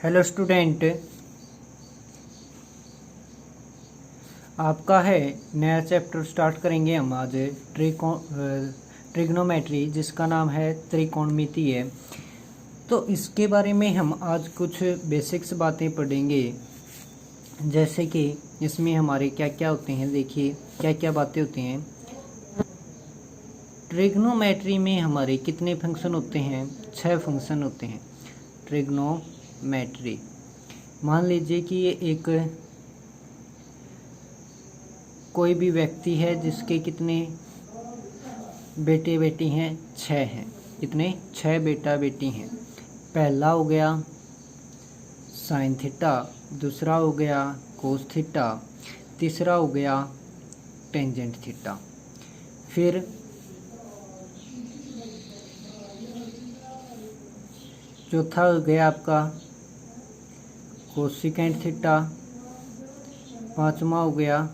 Hello student, आपका है नया चैप्टर स्टार्ट करेंगे हम आज ट्रिग्नोमेट्री, जिसका नाम है त्रिकोणमितीय। तो इसके बारे में हम आज कुछ बेसिक्स बातें पढ़ेंगे, जैसे कि इसमें हमारे क्या क्या होते हैं। देखिए क्या क्या बातें होती हैं। ट्रिग्नोमेट्री में हमारे कितने फंक्शन होते हैं? 6 फंक्शन होते हैं ट्रिग्नोमेट्री। मान लीजिए कि ये एक कोई भी व्यक्ति है जिसके कितने बेटे बेटी हैं? 6 हैं। कितने? 6 बेटा बेटी हैं। पहला हो गया साइन थीटा, दूसरा हो गया कोस थीटा, तीसरा हो गया टेंजेंट थीटा, फिर चौथा हो गया आपका कोसिकेंट थीटा, पांचवा हो गया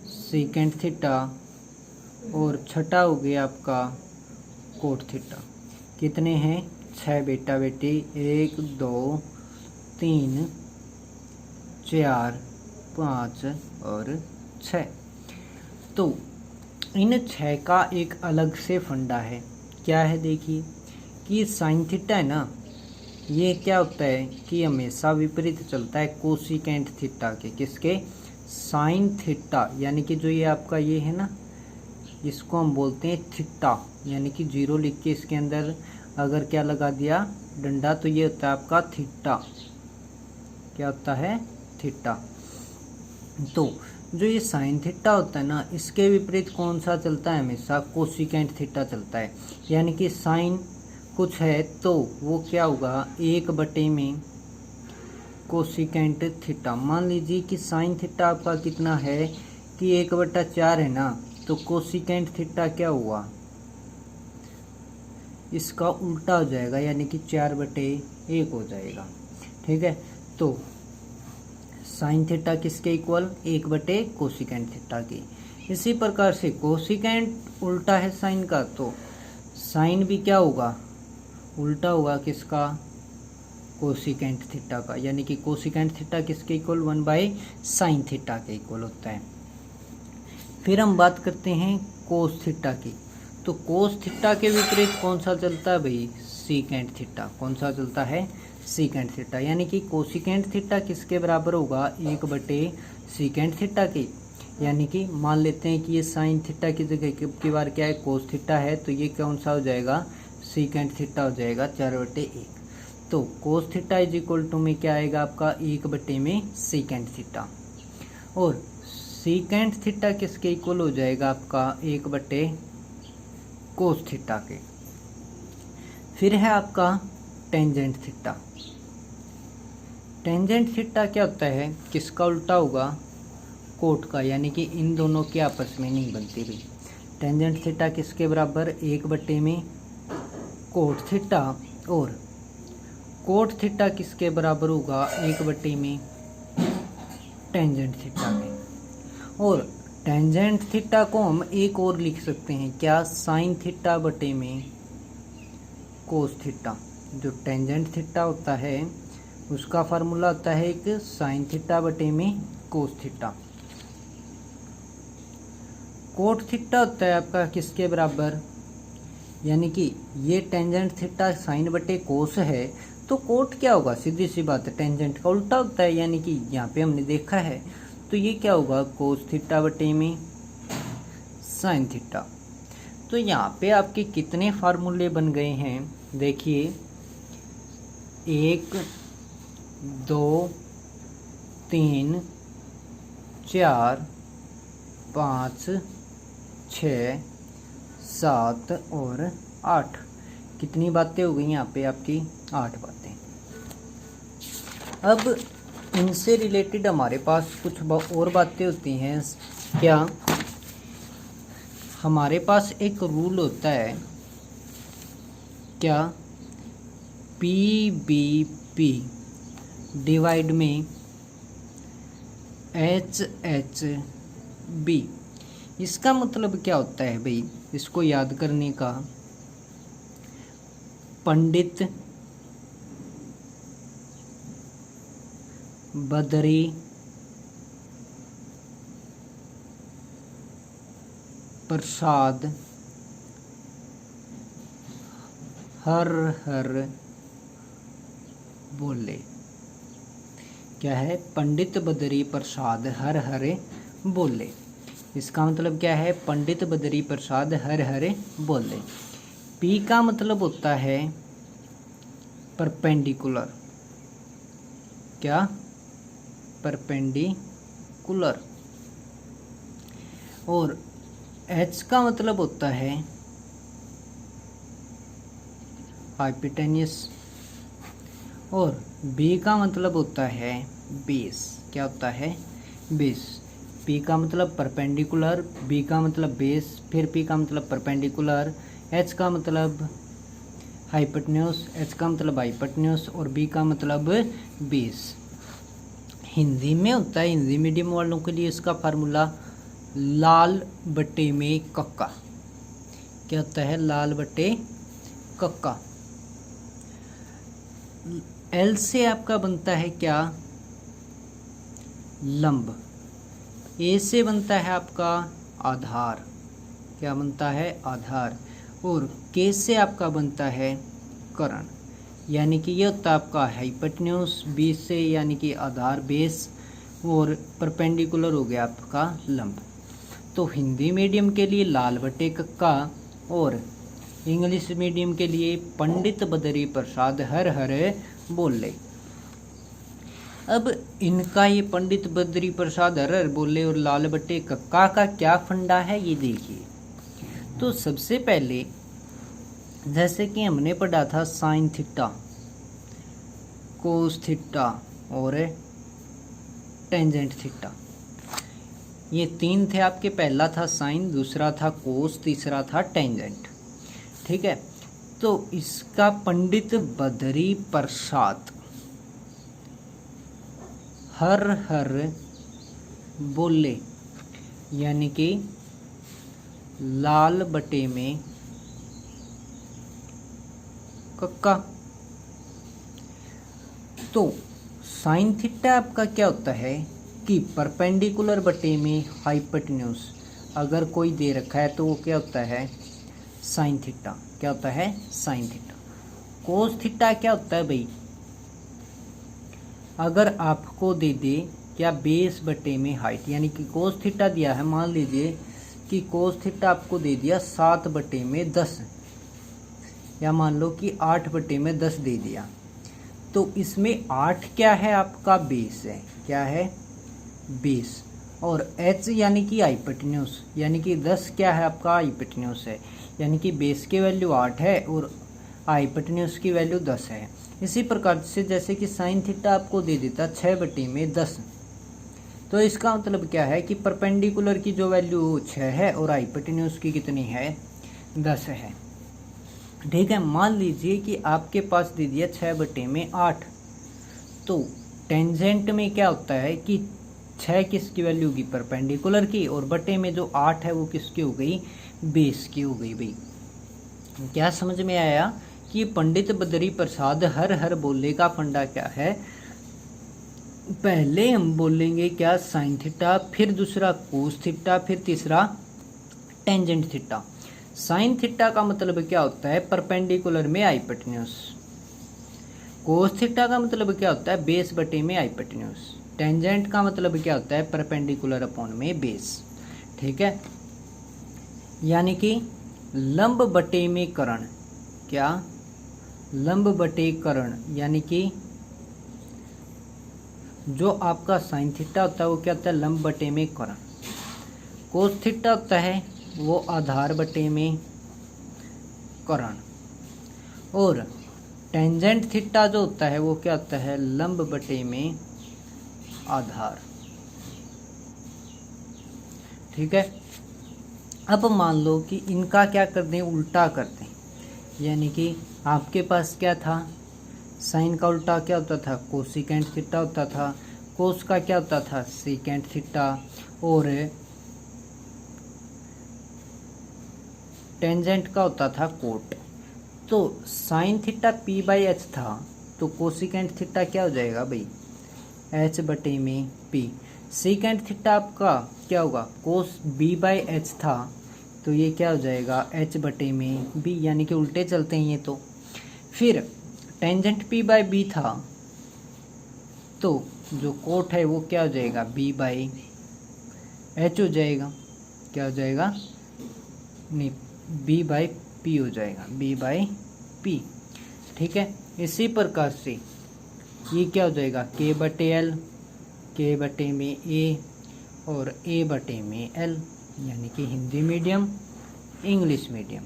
सीकेंट थीटा और छठा हो गया आपका कोट थीटा। कितने हैं? 6 बेटा बेटी, 1 2 3 4 5 और 6। तो इन 6 का एक अलग से फंडा है। क्या है? देखिए कि साइन थीटा है ना, ये क्या होता है कि हमेशा विपरीत चलता है कोसिकेंट थीटा के। किसके? साइन थीटा, यानी कि जो ये आपका ये है ना, इसको हम बोलते हैं थीटा, यानी कि 0 लिख के इसके अंदर अगर क्या लगा दिया डंडा, तो ये होता है आपका थीटा। क्या होता है? थीटा। तो जो ये साइन थीटा होता है ना, इसके विपरीत कौन सा चलता है? हमेशा कोसिकेंट थीटा चलता है। यानी कि साइन कुछ है तो वो क्या होगा? 1 में कोसिकेंट थीटा। मान लीजिए कि साइन थीटा आपका कितना है कि 1/4 है ना, तो कोसिकेंट थीटा क्या हुआ? इसका उल्टा हो जाएगा, यानी कि 4/1 हो जाएगा। ठीक है, तो साइन थीटा किसके इक्वल? 1 कोसिकेंट थीटा की। इसी प्रकार से कोसिकेंट उल्टा है साइन का, तो साइन भी क्या होगा? उल्टा होगा किसका? कोसिकेंट थीटा का। यानी कि कोसिकेंट थीटा किसके इक्वल? 1/साइन थीटा के इक्वल होता है। फिर हम बात करते हैं कोस थीटा की। तो कोस थीटा के विपरीत कौन सा चलता है भाई? Secant theta. कौन सा चलता है? Secant theta. यानी कि कोसिकेंट थीटा किसके बराबर होगा? 1/सीकेंट थीटा की। यानी कि मान लेते हैं कि ये साइन थीटा की जगह की बार क्या है? कोस थीटा है, तो ये कौन सा हो जाएगा? सीकेंट थीटा हो जाएगा 4/1। तो cos theta is equal to में क्या आएगा आपका? 1 में सीकेंट थीटा। और सीकेंट थीटा किसके इक्वल हो जाएगा आपका? 1 कोस थीटा के। फिर है आपका टेंजेंट थीटा। टेंजेंट थीटा क्या होता है? किसका उल्टा होगा? कोट का। यानी कि इन दोनों के आपस में नहीं बनती भाई। टेंजेंट थीटा किसके बराबर? 1 में कोट थीटा। और कोट थीटा किसके बराबर होगा? 1 में टेंजेंट थीटा के। और टेंजेंट थीटा को हम एक और लिख सकते हैं, क्या? साइन थीटा बटे में कोस थीटा। जो टेंजेंट थीटा होता है उसका फार्मूला होता है एक साइन थीटा बटे में कोस थीटा। कोट थीटा होता है आपका किसके बराबर? यानी कि ये टेंजेंट थीटा साइन बटे कोस है, तो कोट क्या होगा? सीधी सी बात है, टेंजेंट का उल्टा होता है। यानी कि यहाँ पे हमने देखा है, तो ये क्या होगा? कोस थीटा बटे में साइन थीटा। तो यहाँ पे आपके कितने फार्मूले बन गए हैं? देखिए 1 2 3 4 5 6 7 और 8। कितनी बातें हो गई यहाँ पे आपकी? 8 बातें। अब इनसे रिलेटेड हमारे पास कुछ और बातें होती हैं। क्या? हमारे पास एक रूल होता है, क्या? PBP डिवाइड में HHB। इसका मतलब क्या होता है भाई? इसको याद करने का, पंडित बदरी प्रसाद हर हर बोले। क्या है? पंडित बदरी प्रसाद हर हर बोले। इसका मतलब क्या है? पंडित बदरी प्रसाद हर हर बोले। पी का मतलब होता है परपेंडिकुलर। क्या? परपेंडिकुलर। और एच का मतलब होता है हाइपोटेन्यूस। और बी का मतलब होता है बेस। क्या होता है? बेस। पी का मतलब परपेंडिकुलर, बी का मतलब बेस, फिर पी का मतलब परपेंडिकुलर, एच का मतलब हाइपोटेन्यूस, एच का मतलब हाइपोटेन्यूस और बी का मतलब बेस। हिंदी में होता है, हिंदी मीडियम वालों के लिए इसका फार्मूला लाल बटे में कक्का। क्या होता है? लाल बटे कक्का। एल से आपका बनता है क्या? लंब। ए से बनता है आपका आधार। क्या बनता है? आधार। और के से आपका बनता है कर्ण। यानी कि ये होता है आपका हाइपोटेन्यूस, बी से यानी कि आधार बेस, और परपेंडिकुलर हो गया आपका लंब। तो हिंदी मीडियम के लिए लाल बटे कक्का और इंग्लिश मीडियम के लिए पंडित बदरी प्रसाद हर हर बोले। अब इनका ये पंडित बद्री प्रसाद हर हर बोले और लाल बटे कक्का का क्या फंडा है ये देखिए। तो सबसे पहले जैसे कि हमने पढ़ा था साइन थीटा, कोस थीटा और टेंजेंट थीटा। ये तीन थे आपके। पहला था साइन, दूसरा था कोस, तीसरा था टेंजेंट। ठीक है। तो इसका पंडित बद्री प्रसाद हर हर बोले यानी कि लाल बटे में कक्का। तो साइन थीटा आपका क्या होता है कि परपेंडिकुलर बटे में हाइपोटेन्यूस अगर कोई दे रखा है तो वो क्या होता है? Sine theta. क्या होता है? Sine theta. कोस थीटा क्या होता है भाई? अगर आपको दे दे क्या बेस बटे में हाइट, यानी कि कोस थीटा दिया है, मान लीजिए कि कोस थीटा आपको दे दिया 7 बटे में 10, या मान लो कि 8 बटे में 10 दे दिया। तो इसमें 8 क्या है? आपका बेस है। क्या है? बेस। और h यानी कि हाइपोटेन्यूस, यानी कि 10 क्या है? आपका हाइपोटेन्यूस है। यानी कि बेस की वैल्यू 8 है और हाइपोटेन्यूस की वैल्यू 10 है। इसी प्रकार से जैसे कि साइन थीटा आपको दे देता 6 बटे में 10, तो इसका मतलब क्या है कि परपेंडिकुलर की जो वैल्यू 6 है और हाइपोटेन्यूस की कितनी है? 10 है। ठीक है। मान लीजिए कि आपके पास दे दिया 6 बटे में 8, तो टेंजेंट में क्या होता है कि 6 किसकी वैल्यू होगी? परपेंडिकुलर की, और बटे में जो 8 है वो किसकी हो गई? बेस की हो गई भाई। क्या समझ में आया कि पंडित बद्री प्रसाद हर हर बोले का फंडा क्या है? पहले हम बोलेंगे क्या? साइन थीटा, फिर दूसरा कोस थीटा, फिर तीसरा टेंजेंट थीटा। साइन थीटा का मतलब क्या होता है? परपेंडिकुलर में हाइपोटेन्यूस। कोस थीटा का मतलब क्या होता है? बेस बटे में हाइपोटेन्यूस। टेंजेंट का मतलब क्या होता है? परपेंडिकुलर अपॉन में बेस। ठीक है। यानी कि लंब बटे में कर्ण। क्या? लंब बटे कर्ण, यानी कि जो आपका साइन थीटा होता है वो क्या होता है? लंब बटे में कर्ण। कोस थीटा होता है वो आधार बटे में कर्ण। और टेंजेंट थीटा जो होता है वो क्या होता है? लंब बटे में आधार। ठीक है। अब मान लो कि इनका क्या कर दें? उल्टा कर दें। यानी कि आपके पास क्या था? साइन का उल्टा क्या होता था? कोसिकेंट थीटा होता था। कोस का क्या होता था? Secant theta. और टेंजेंट का होता था कोट। तो साइन थीटा p/h था, तो कोसिकेंट थीटा क्या हो जाएगा भाई? एच बटे में पी। सीकेंट थीटा आपका क्या होगा, कोस बी बाई एच था, तो ये क्या हो जाएगा एच बटे में बी, यानी कि उल्टे चलते हैं ये तो। फिर टेंजेंट पी बाई बी था, तो जो कोट है वो क्या हो जाएगा बी बाई एच हो जाएगा। क्या हो जाएगा, नहीं बी बाई पी हो जाएगा, बी बाई पी। ठीक है, इसी प्रकार से ये क्या हो जाएगा के बटे एल, के बटे में ए और ए बटे में एल, यानी कि हिंदी मीडियम इंग्लिश मीडियम।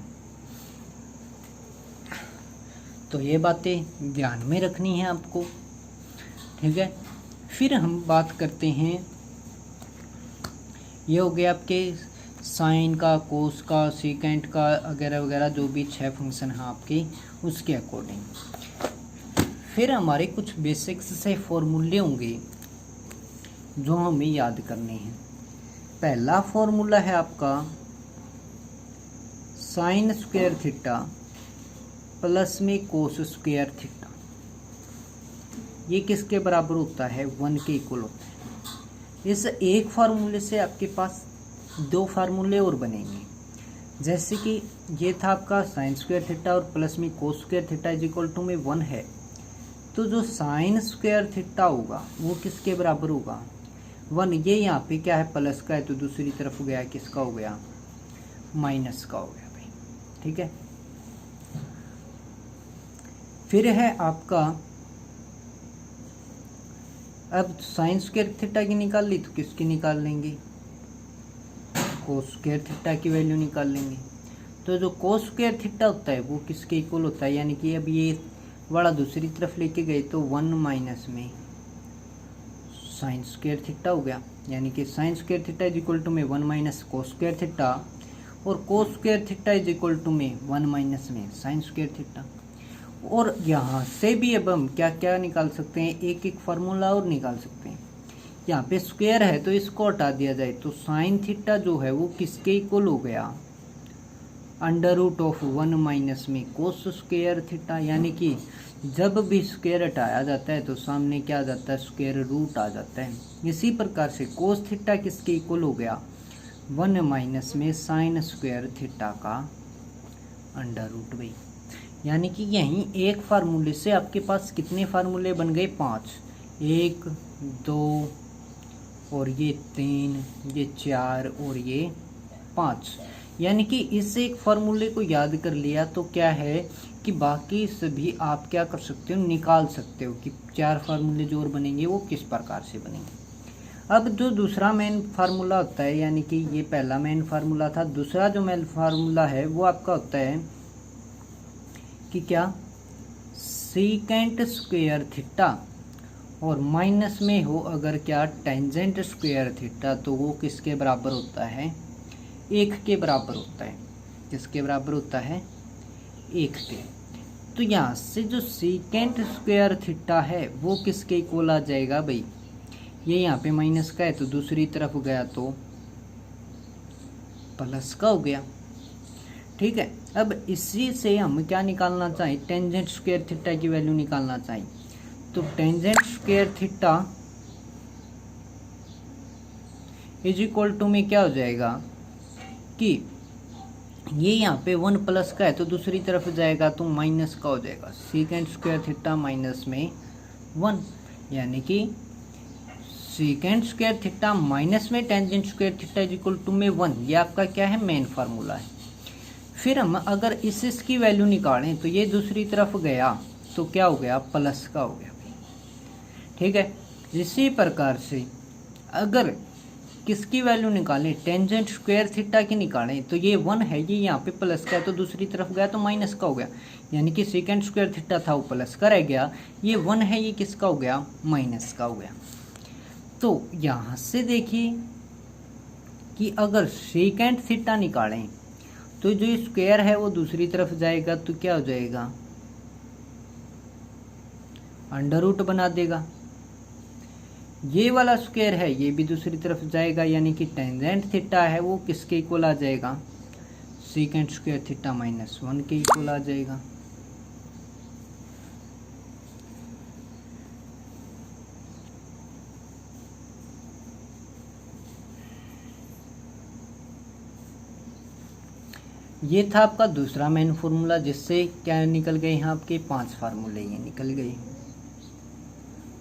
तो ये बातें ध्यान में रखनी है आपको। ठीक है, फिर हम बात करते हैं, ये हो गया आपके साइन का, कोस का, सीकेंट का वगैरह वगैरह, जो भी 6 फंक्शन हैं आपके उसके अकॉर्डिंग। फिर हमारे कुछ बेसिक्स से फॉर्मूले होंगे जो हमें याद करने हैं। पहला फॉर्मूला है आपका साइन स्क्वायर थीटा प्लस में कोस स्क्वायर थीटा। ये किसके बराबर होता है, 1 के इक्वल होता है। इस एक फार्मूले से आपके पास 2 फार्मूले और बनेंगे। जैसे कि ये था आपका साइन स्क्वायर थीटा और प्लस में cos square theta is equal to में 1 है, तो जो साइन स्क्वायर थीटा होगा वो किसके बराबर होगा 1। ये यहाँ पे क्या है प्लस का है, तो दूसरी तरफ गया किसका हो गया माइनस का हो गया भाई। ठीक है, फिर है आपका, अब साइन स्क्वायर थीटा की निकाल ली तो किसकी निकाल लेंगे, कोस स्क्वायर थीटा की वैल्यू निकाल लेंगे। तो जो कोस स्क्वायर थीटा होता है वो किसके इक्वल होता है, यानी कि अब ये वाला दूसरी तरफ लेके गए तो 1 माइनस में साइन स्क्वायर थीटा हो गया, यानी कि sine square theta is equal to में 1 माइनस कोस स्क्वायर थीटा, और cos square theta is equal to में 1 माइनस में साइन स्क्वायर थीटा। और यहाँ से भी अब हम क्या क्या निकाल सकते हैं, एक एक फार्मूला और निकाल सकते हैं। यहाँ पे स्क्वायर है तो इसको हटा दिया जाए तो साइन थीटा जो है वो किसके इक्वल हो गया, अंडर रूट ऑफ 1 माइनस में कोस स्क्वायर थीटा, यानी कि जब भी स्क्वायर हटाया जाता है तो सामने क्या आ जाता है स्क्वायर रूट आ जाता है। इसी प्रकार से कोस थीटा किसके इक्वल हो गया 1 माइनस में साइन स्क्वायर थीटा का अंडर रूट भाई। यानी कि यहीं एक फार्मूले से आपके पास कितने फार्मूले बन गए 5, 1 2 और ये 3, ये 4 और ये 5। यानी कि इस एक फार्मूले को याद कर लिया तो क्या है कि बाकी सभी आप क्या कर सकते हो निकाल सकते हो कि 4 फार्मूले जो और बनेंगे वो किस प्रकार से बनेंगे। अब जो दूसरा मेन फार्मूला होता है, यानी कि ये पहला मेन फार्मूला था, दूसरा जो मेन फार्मूला है वो आपका होता है कि क्या सीकेंट स्क्वायर थीटा और माइनस में हो अगर क्या टेंजेंट स्क्वायर थीटा, तो वो किसके बराबर होता है 1 के बराबर होता है। किसके बराबर होता है 1 के। तो यहाँ से जो सीकेंट स्क्वायर थीटा है वो किसके इक्वल आ जाएगा भाई, ये यहाँ पे माइनस का है तो दूसरी तरफ गया तो प्लस का हो गया। ठीक है, अब इसी से हम क्या निकालना चाहिए, टेंजेंट स्क्वायर थीटा की वैल्यू निकालना चाहिए। तो tangent square theta is equal to में क्या हो जाएगा कि ये यहाँ पे 1 प्लस का है तो दूसरी तरफ जाएगा तो माइनस का हो जाएगा, सीकेंट स्क्वायर थीटा माइनस में 1, यानी कि सीकेंट स्क्वायर थीटा माइनस में tangent square theta is equal to में 1। ये आपका क्या है मेन फार्मूला है। फिर हम अगर इसकी वैल्यू निकालें तो ये दूसरी तरफ गया तो क्या हो गया प्लस का हो गया। ठीक है, इसी प्रकार से अगर किसकी वैल्यू निकालें टेंजेंट स्क्वायर थीटा की निकालें तो ये 1 है, ये यहाँ पे प्लस का है तो दूसरी तरफ गया तो माइनस का हो गया, यानी कि सेकेंड स्क्वायर थीटा था वो प्लस का रह गया, ये 1 है ये किसका हो गया माइनस का हो गया। तो यहाँ से देखिए कि अगर सेकेंड थीटा निकालें तो जो स्क्वायर है वो दूसरी तरफ जाएगा तो क्या हो जाएगा अंडर रूट बना देगा। ये वाला स्क्वायर है ये भी दूसरी तरफ जाएगा, यानी कि टेंजेंट थीटा है वो किसके इक्वल आ जाएगा सेकेंड स्क्वायर थीटा माइनस 1 के इक्वल आ जाएगा। ये था आपका दूसरा मेन फार्मूला, जिससे क्या निकल गए यहाँ आपके 5 फार्मूले ये निकल गए।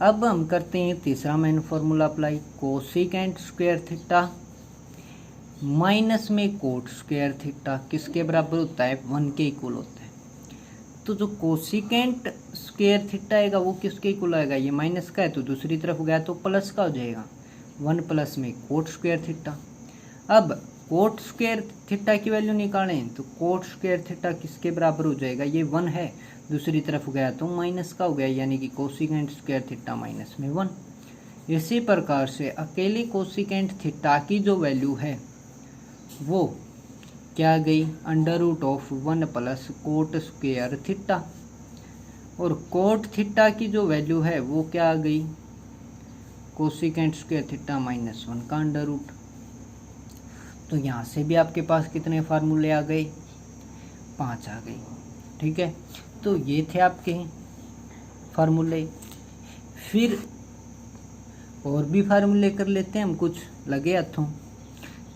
अब हम करते हैं तीसरा main formula apply. Cosecant square theta minus में कोट स्क्वायर थीटा किसके बराबर होता है? 1 के इक्वल होता है। तो जो कोसिकेंट स्क्वायर थीटा आएगा वो किसके इक्वल आएगा? ये माइनस का है तो दूसरी तरफ गया तो प्लस का हो जाएगा, 1 प्लस में कोट स्क्वायर थीटा। अब कोट स्क्वायर थीटा की वैल्यू निकालें तो कोट स्क्वायर थीटा किसके बराबर हो जाएगा? ये 1 है, दूसरी तरफ गया तो माइनस का हो गया, यानी कि कोसिकेंट स्क्वायर थीटा माइनस में 1। इसी प्रकार से अकेली कोसिकेंट थीटा की जो वैल्यू है वो क्या गई? √1 प्लस कोट स्क्वायर थीटा। और कोट थीटा की जो वैल्यू है वो क्या आ गई? कोसिकेंट स्क्वायर थीटा माइनस 1 का √। तो यहाँ से भी आपके पास कितने फार्मूले आ गए? 5 आ गए। ठीक है, तो ये थे आपके फार्मूले। फिर और भी फार्मूले कर लेते हैं हम, कुछ लगे हाथों।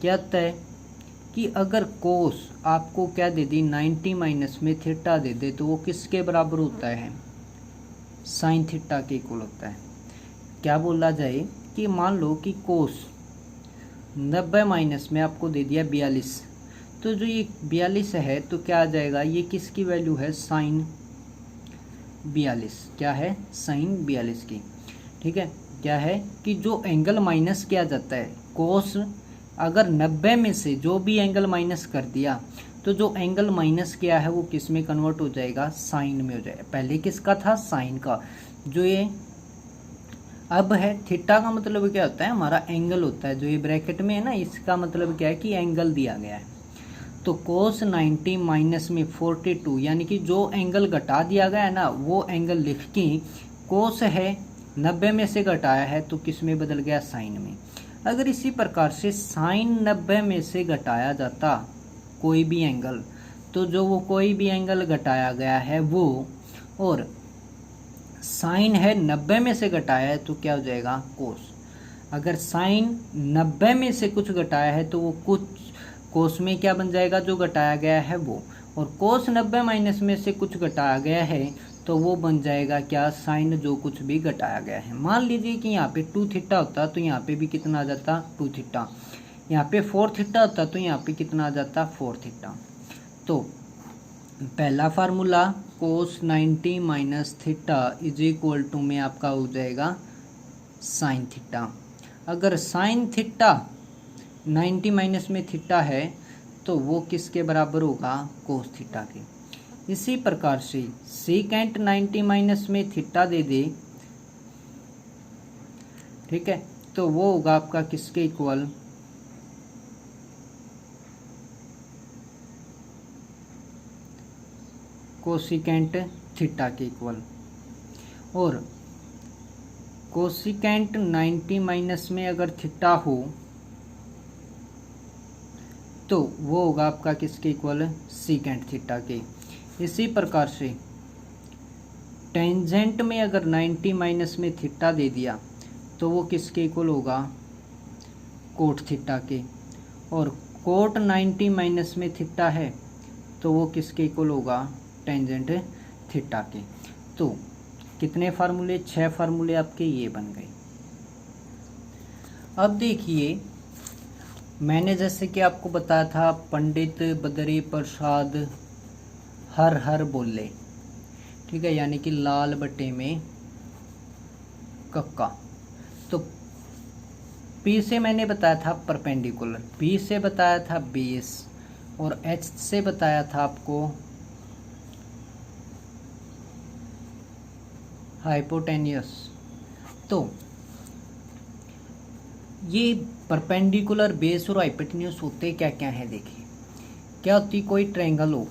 क्या होता है कि अगर कोस आपको क्या दे दी? 90 माइनस में थीटा दे दे तो वो किसके बराबर होता है? साइन थीटा के इक्वल होता है। क्या बोला जाए कि मान लो कि कोस 90 माइनस में आपको दे दिया 42, तो जो ये 42 है तो क्या आ जाएगा? ये किसकी वैल्यू है? साइन 42। क्या है? साइन 42 की। ठीक है, क्या है कि जो एंगल माइनस किया जाता है कोस, अगर 90 में से जो भी एंगल माइनस कर दिया तो जो एंगल माइनस किया है वो किस में कन्वर्ट हो जाएगा? साइन में हो जाएगा। पहले किसका था? साइन का। जो ये अब है थीटा का मतलब क्या होता है? हमारा एंगल होता है। जो ये ब्रैकेट में है ना, इसका मतलब क्या है कि एंगल दिया गया है। तो कोस 90 माइनस में 42, यानी कि जो एंगल घटा दिया गया है ना वो एंगल लिख के कोस है 90 में से घटाया है तो किस में बदल गया? साइन में। अगर इसी प्रकार से साइन 90 में से घटाया जाता कोई भी एंगल, तो जो वो कोई भी एंगल घटाया गया है वो, और साइन है 90 में से घटाया है तो क्या हो जाएगा? कोस। अगर साइन 90 में से कुछ घटाया है तो वो कुछ कोस में क्या बन जाएगा? जो घटाया गया है वो। और कोस 90 माइनस में से कुछ घटाया गया है तो वो बन जाएगा क्या? साइन जो कुछ भी घटाया गया है। मान लीजिए कि यहाँ पे 2 थीटा होता तो यहाँ पे भी कितना आ जाता? 2 थीटा। यहाँ पे 4 थीटा होता तो यहाँ पे कितना आ जाता? 4 थीटा। तो पहला formula cos 90 minus theta is equal to में आपका हो जाएगा साइन थीटा। अगर साइन थीटा 90 माइनस में थीटा है तो वो किसके बराबर होगा? कोस थीटा के। इसी प्रकार से सीकेंट 90 माइनस में थीटा दे दे, ठीक है, तो वो होगा आपका किसके इक्वल? कोसिकेंट थीटा के इक्वल। और कोसिकेंट 90 माइनस में अगर थीटा हो तो वो होगा आपका किसके इक्वल? सीकेंट थीटा के। इसी प्रकार से टेंजेंट में अगर 90 माइनस में थीटा दे दिया तो वो किसके इक्वल होगा? कोट थीटा के। और कोट 90 माइनस में थीटा है तो वो किसके इक्वल होगा? टेंजेंट थीटा के। तो कितने फार्मूले? 6 फार्मूले आपके ये बन गए। अब देखिए, मैंने जैसे कि आपको बताया था पंडित बद्री प्रसाद हर हर बोले, ठीक है, यानी कि लाल बटे में कक्का। तो P से मैंने बताया था परपेंडिकुलर, B से बताया था बेस, और H से बताया था आपको हाइपोटेन्यूस। तो ये परपेंडिकुलर, बेस और हाइपोटेन्यूस होते क्या क्या है? देखिए, क्या होती? कोई ट्रायंगल हो,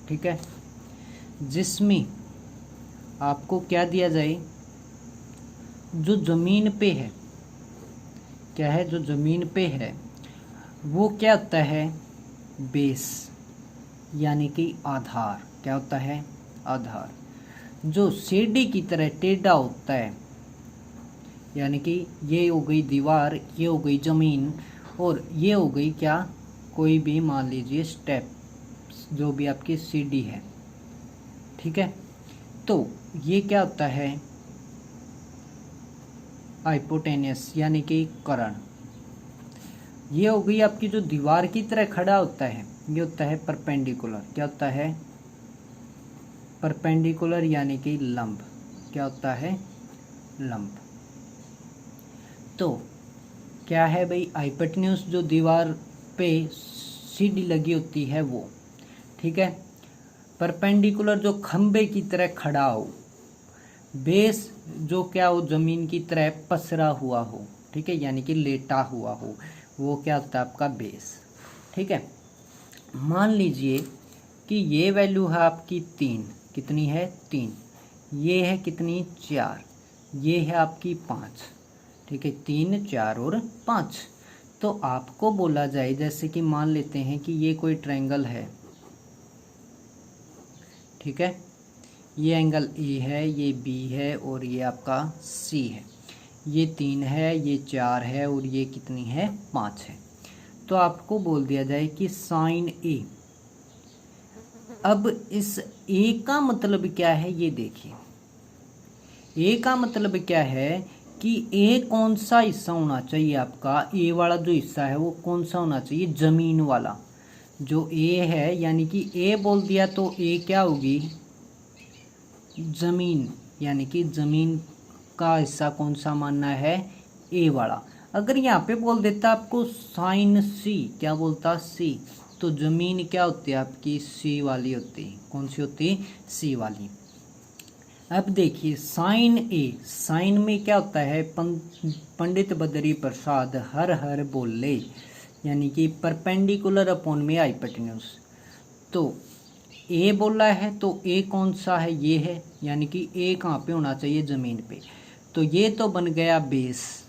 ठीक है, जिसमें आपको क्या दिया जाए? जो जमीन पे है, क्या है? जो जमीन पे है वो क्या होता है? बेस, यानी कि आधार। क्या होता है? आधार। जो सीढ़ी की तरह टेढ़ा होता है, यानी कि ये हो गई दीवार, ये हो गई जमीन, और ये हो गई क्या? कोई भी मान लीजिए स्टेप, जो भी आपकी CD है, ठीक है। तो ये क्या होता है, हाइपोटेनस यानी कि कर्ण। ये हो गई आपकी जो दीवार की तरह खड़ा होता है, ये होता है परपेंडिकुलर। क्या होता है, परपेंडिकुलर यानी कि लंब। क्या होता है, लंब। तो क्या है भाई, हाइपोटेन्यूज जो दीवार पे सीढ़ी लगी होती है वो, ठीक है। परपेंडिकुलर जो खंबे की तरह खड़ा हो, बेस जो क्या हो, जमीन की तरह पसरा हुआ हो, ठीक है, यानी कि लेटा हुआ हो, वो क्या होता है आपका बेस, ठीक है। मान लीजिए कि ये वैल्यू है आपकी 3, कितनी है 3, ये है कितनी 4, ये है आपकी 5, ठीक है, 3 4 और 5। तो आपको बोला जाए, जैसे कि मान लेते हैं कि ये कोई ट्रायंगल है, ठीक है, ये एंगल ए है, ये बी है और ये आपका सी है, ये 3 है, ये 4 है और ये कितनी है 5 है। तो आपको बोल दिया जाए कि साइन ए। अब इस ए का मतलब क्या है, ये देखिए, ए का मतलब क्या है कि ए कौन सा हिस्सा होना चाहिए आपका, ए वाला जो हिस्सा है वो कौन सा होना चाहिए, जमीन वाला जो ए है, यानी कि ए बोल दिया तो ए क्या होगी, जमीन, यानी कि जमीन का हिस्सा कौन सा मानना है, ए वाला। अगर यहाँ पे बोल देता आपको साइन सी, क्या बोलता सी, तो जमीन क्या होती है आपकी, सी वाली होती है। कौन सी होती है, सी वाली। अब देखिए साइन ए, साइन में क्या होता है, पंडित बद्री प्रसाद हर हर बोले, यानी कि परपेंडिकुलर अपॉन में हाइपोटेन्यूज। तो ए बोला है तो ए कौन सा है, ये है, यानी कि ए कहाँ पे होना चाहिए, जमीन पे। तो ये तो बन गया बेस,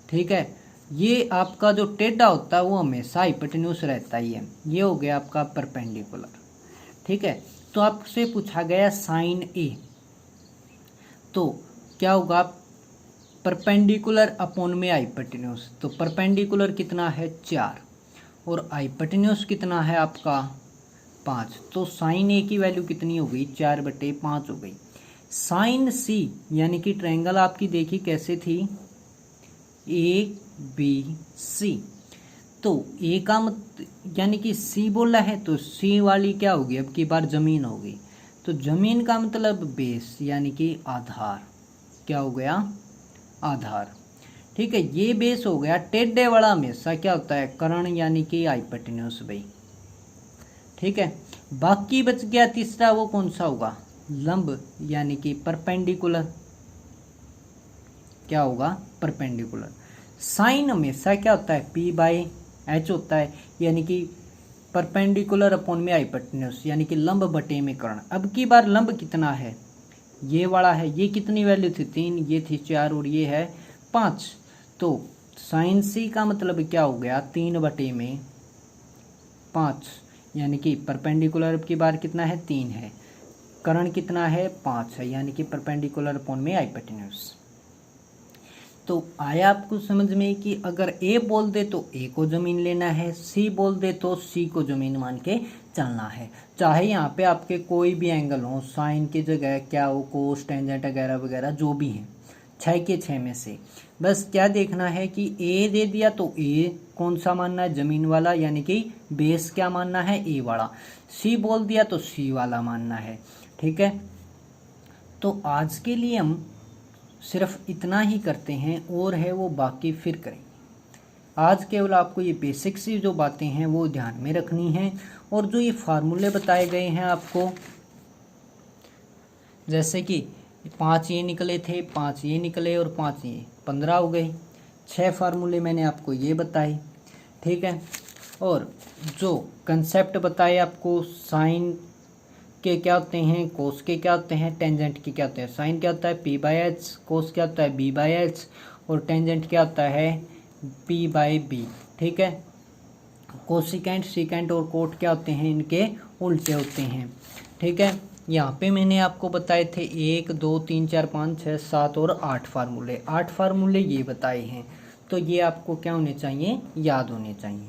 ठीक है। ये आपका जो टेढ़ा होता है वो हमेशा हाइपोटेन्यूज रहता ही है, ये हो गया आपका परपेंडिकुलर, ठीक है। तो आपसे पूछा गया साइन ए, तो क्या होगा, परपेंडिकुलर अपॉन में हाइपोटेन्यूज। तो परपेंडिकुलर कितना है 4 और हाइपोटेन्यूज कितना है आपका 5। तो साइन ए की वैल्यू कितनी हो गई, 4/5 हो गई। साइन सी यानी कि ट्रायंगल आपकी देखी कैसे थी, ए बी सी। तो ए का यानी कि सी बोला है तो सी वाली क्या होगी, अब की बार जमीन होगी। तो जमीन का मतलब बेस यानी कि आधार। क्या हो गया, आधार, ठीक है। ये बेस हो गया। टेढ़े वाला हमेशा क्या होता है, कर्ण यानी कि हाइपोटेन्यूज भाई, ठीक है। बाकी बच गया तीसरा, वो कौन सा होगा, लंब यानी कि परपेंडिकुलर। क्या होगा, परपेंडिकुलर। साइन हमेशा क्या होता है, P/H होता है, यानी कि परपेंडिकुलर अपॉन में हाइपोटेन्यूज, यानी कि लंब बटे में कर्ण। अब की बार लंब कितना है, ये वाला है, ये कितनी वैल्यू थी 3, ये थी 4 और ये है 5। तो साइन सी का मतलब क्या हो गया, 3/5, यानी कि परपेंडिकुलर की बार कितना है 3 है, कर्ण कितना है 5 है, यानी कि परपेंडिकुलर अपॉन में हाइपोटेन्यूज। तो आया आपको समझ में कि अगर ए बोल दे तो ए को जमीन लेना है, सी बोल दे तो सी को जमीन मान के चलना है। चाहे यहाँ पे आपके कोई भी एंगल हो, साइन की जगह क्या हो, कोस टेंजेंट वगैरह वगैरह जो भी हैं, 6 के 6 में से बस क्या देखना है कि ए दे दिया तो ए कौन सा मानना है, जमीन वाला, यानी कि बेस क्या मानना है, ए वाला। सी बोल दिया तो सी वाला मानना है, ठीक है। तो आज के लिए हम सिर्फ इतना ही करते हैं, और है वो बाकी फिर करेंगे। आज केवल आपको ये बेसिक सी जो बातें हैं वो ध्यान में रखनी है। और जो ये फार्मूले बताए गए हैं आपको, जैसे कि 5 ये निकले थे, 5 ये निकले और 5 ये, 15 हो गए। 6 फार्मूले मैंने आपको ये बताए, ठीक है। और जो कंसेप्ट बताए आपको, साइन के क्या होते हैं, कोस के क्या होते हैं, टेंजेंट के क्या होते हैं। साइन क्या होता है P/H, कोस क्या होता है B/H और टेंजेंट क्या होता है P/B, ठीक है। कोसिकेंट, सीकेंट और कोट क्या होते हैं, इनके उल्टे होते हैं, ठीक है। यहाँ पे मैंने आपको बताए थे 1 2 3 4 5 6 7 और 8 फार्मूले। 8 फार्मूले ये बताए हैं, तो ये आपको क्या होने चाहिए, याद होने चाहिए।